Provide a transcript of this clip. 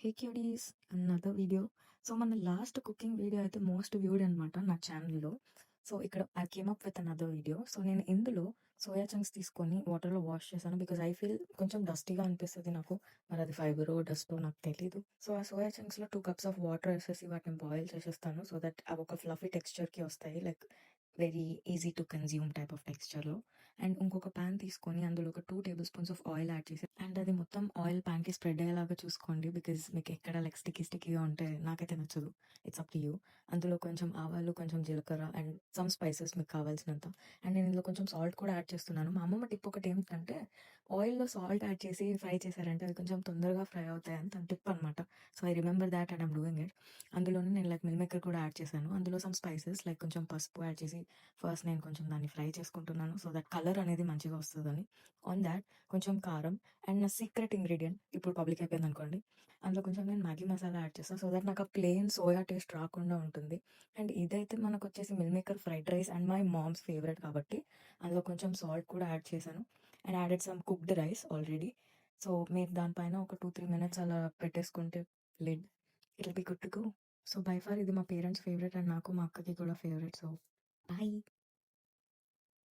హే క్యూడీస్ another video. So మన last cooking video అయితే most viewed అనమాట నా ఛానల్లో. సో ఇక్కడ I came up with another video. So నేను ఇందులో సోయా చంక్స్ తీసుకొని వాటర్లో వాష్ చేశాను బికాజ్ ఐ ఫీల్ కొంచెం డస్టీగా అనిపిస్తుంది నాకు. మరి అది ఫైబరో డస్టో నాకు తెలీదు. సో ఆ సోయా చంక్స్లో 2 cups ఆఫ్ వాటర్ వేసేసి వాటిని బాయిల్ చేసేస్తాను సో దట్ అవి ఒక ఫ్లఫీ టెక్స్చర్కి వస్తాయి, like very easy to consume type of టెక్స్చర్లో. అండ్ ఇంకొక ప్యాన్ తీసుకొని అందులో ఒక 2 tablespoons ఆఫ్ ఆయిల్ యాడ్ చేసి అండ్ అది మొత్తం ఆయిల్ ప్యాన్కి స్ప్రెడ్ అయ్యేలాగా చూసుకోండి బికాజ్ మీకు ఎక్కడ లైక్ స్టిక్కీగా ఉంటే నాకైతే నచ్చదు. It's up to you. అందులో కొంచెం ఆవాలు, కొంచెం జీలకర్ర అండ్ సమ్ స్పైసెస్ మీకు కావాల్సినంత. అండ్ నేను ఇందులో కొంచెం సాల్ట్ కూడా యాడ్ చేస్తున్నాను. మా అమ్మమ్మ టిప్ ఒకటి ఏమిటంటే ఆయిల్‌లో సాల్ట్ యాడ్ చేసి ఫ్రై చేశారంటే అవి కొంచెం తొందరగా ఫ్రై అవుతాయని తన టిప్ అనమాట. So I remember that and I'm doing it. అందులోనే నేను లైక్ మిల్ మేకర్ కూడా యాడ్ చేశాను. అందులో సమ్ స్పైసెస్ లైక్ కొంచెం పసుపు యాడ్ చేసి ఫస్ట్ నేను కొంచెం దాన్ని ఫ్రై చేసుకుంటున్నాను సో దట్ కలర్ అనేది మంచిగా వస్తదని. ఆన్ దాట్ కొంచెం కారం అండ్ నా సీక్రెట్ ఇంగ్రీడియంట్ ఇప్పుడు పబ్లిక్ అయిపోయింది అనుకోండి. అందులో కొంచెం నేను మ్యాగీ మసాలా యాడ్ చేస్తాను సో దట్ నాకు ఆ ప్లెయిన్ సోయా టేస్ట్ రాకుండా ఉంటుంది. అండ్ ఇదైతే మనకు వచ్చేసి meal maker fried rice and my mom's favourite కాబట్టి అందులో కొంచెం సాల్ట్ కూడా యాడ్ చేశాను and added some cooked rice already. So మీరు దానిపైన ఒక 2-3 minutes అలా పెట్టేసుకుంటే lid it be good to go. So by far ఇది మా పేరెంట్స్ ఫేవరెట్ అండ్ నాకు మా అక్కకి కూడా ఫేవరెట్. So bye.